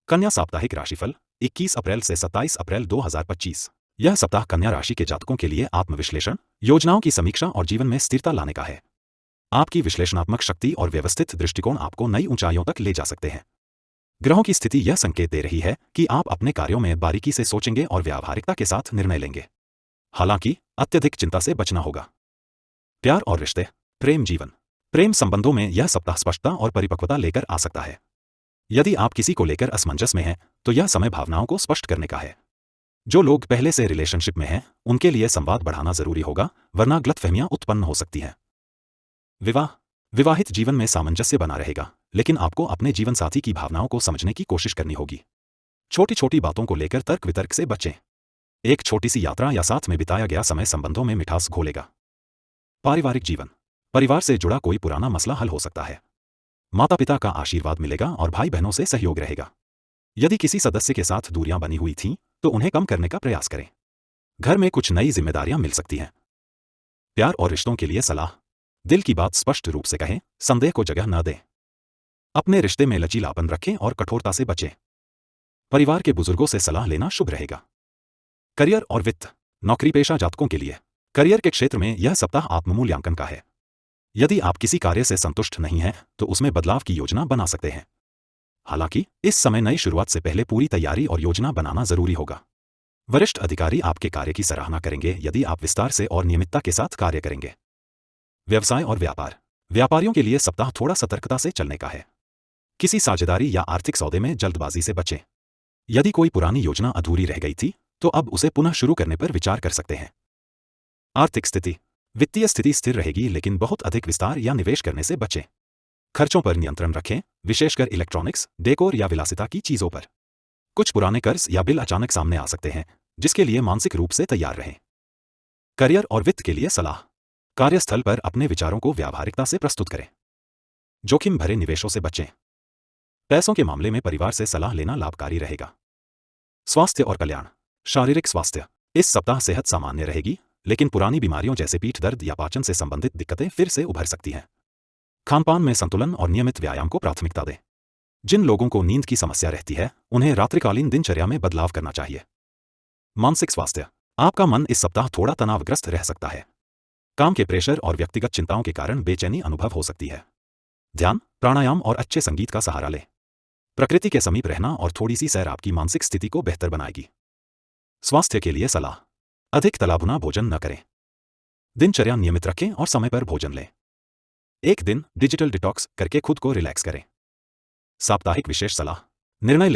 कन्या साप्ताहिक राशिफल 21 अप्रैल से 27 अप्रैल 2025। यह सप्ताह कन्या राशि के जातकों के लिए आत्मविश्लेषण, योजनाओं की समीक्षा और जीवन में स्थिरता लाने का है। आपकी विश्लेषणात्मक शक्ति और व्यवस्थित दृष्टिकोण आपको नई ऊंचाइयों तक ले जा सकते हैं। ग्रहों की स्थिति यह संकेत दे रही है कि आप अपने कार्यों में बारीकी से सोचेंगे और व्यावहारिकता के साथ निर्णय लेंगे। हालांकि अत्यधिक चिंता से बचना होगा। प्यार और रिश्ते, प्रेम जीवन, प्रेम संबंधों में यह सप्ताह स्पष्टता और परिपक्वता लेकर आ सकता है। यदि आप किसी को लेकर असमंजस में हैं, तो यह समय भावनाओं को स्पष्ट करने का है। जो लोग पहले से रिलेशनशिप में हैं, उनके लिए संवाद बढ़ाना जरूरी होगा, वरना गलतफहमियां उत्पन्न हो सकती हैं। विवाहित जीवन में सामंजस्य बना रहेगा, लेकिन आपको अपने जीवन साथी की भावनाओं को समझने की कोशिश करनी होगी। छोटी छोटी बातों को लेकर तर्क वितर्क से बचें। एक छोटी सी यात्रा या साथ में बिताया गया समय संबंधों में मिठास घोलेगा। पारिवारिक जीवन, परिवार से जुड़ा कोई पुराना मसला हल हो सकता है। माता पिता का आशीर्वाद मिलेगा और भाई बहनों से सहयोग रहेगा। यदि किसी सदस्य के साथ दूरियां बनी हुई थीं, तो उन्हें कम करने का प्रयास करें। घर में कुछ नई जिम्मेदारियां मिल सकती हैं। प्यार और रिश्तों के लिए सलाह, दिल की बात स्पष्ट रूप से कहें, संदेह को जगह न दें। अपने रिश्ते में लचीलापन रखें और कठोरता से बचें। परिवार के बुजुर्गों से सलाह लेना शुभ रहेगा। करियर और वित्त, नौकरी पेशा जातकों के लिए करियर के क्षेत्र में यह सप्ताह आत्ममूल्यांकन का है। यदि आप किसी कार्य से संतुष्ट नहीं हैं, तो उसमें बदलाव की योजना बना सकते हैं। हालांकि इस समय नई शुरुआत से पहले पूरी तैयारी और योजना बनाना जरूरी होगा। वरिष्ठ अधिकारी आपके कार्य की सराहना करेंगे यदि आप विस्तार से और नियमितता के साथ कार्य करेंगे। व्यवसाय और व्यापार, व्यापारियों के लिए सप्ताह थोड़ा सतर्कता से चलने का है। किसी साझेदारी या आर्थिक सौदे में जल्दबाजी से बचें। यदि कोई पुरानी योजना अधूरी रह गई थी, तो अब उसे पुनः शुरू करने पर विचार कर सकते हैं। आर्थिक स्थिति, वित्तीय स्थिति स्थिर रहेगी, लेकिन बहुत अधिक विस्तार या निवेश करने से बचें। खर्चों पर नियंत्रण रखें, विशेषकर इलेक्ट्रॉनिक्स, डेकोर या विलासिता की चीजों पर। कुछ पुराने कर्ज या बिल अचानक सामने आ सकते हैं, जिसके लिए मानसिक रूप से तैयार रहें। करियर और वित्त के लिए सलाह, कार्यस्थल पर अपने विचारों को व्यावहारिकता से प्रस्तुत करें। जोखिम भरे निवेशों से बचें। पैसों के मामले में परिवार से सलाह लेना लाभकारी रहेगा। स्वास्थ्य और कल्याण, शारीरिक स्वास्थ्य, इस सप्ताह सेहत सामान्य रहेगी, लेकिन पुरानी बीमारियों जैसे पीठ दर्द या पाचन से संबंधित दिक्कतें फिर से उभर सकती हैं। खानपान में संतुलन और नियमित व्यायाम को प्राथमिकता दें। जिन लोगों को नींद की समस्या रहती है, उन्हें रात्रिकालीन दिनचर्या में बदलाव करना चाहिए। मानसिक स्वास्थ्य, आपका मन इस सप्ताह थोड़ा तनावग्रस्त रह सकता है। काम के प्रेशर और व्यक्तिगत चिंताओं के कारण बेचैनी अनुभव हो सकती है। ध्यान, प्राणायाम और अच्छे संगीत का सहारा लें। प्रकृति के समीप रहना और थोड़ी सी सैर आपकी मानसिक स्थिति को बेहतर बनाएगी। स्वास्थ्य के लिए सलाह, अधिक तलाभुना भोजन न करें। दिनचर्या नियमित रखें और समय पर भोजन लें। एक दिन डिजिटल डिटॉक्स करके खुद को रिलैक्स करें। साप्ताहिक विशेष सलाह, निर्णय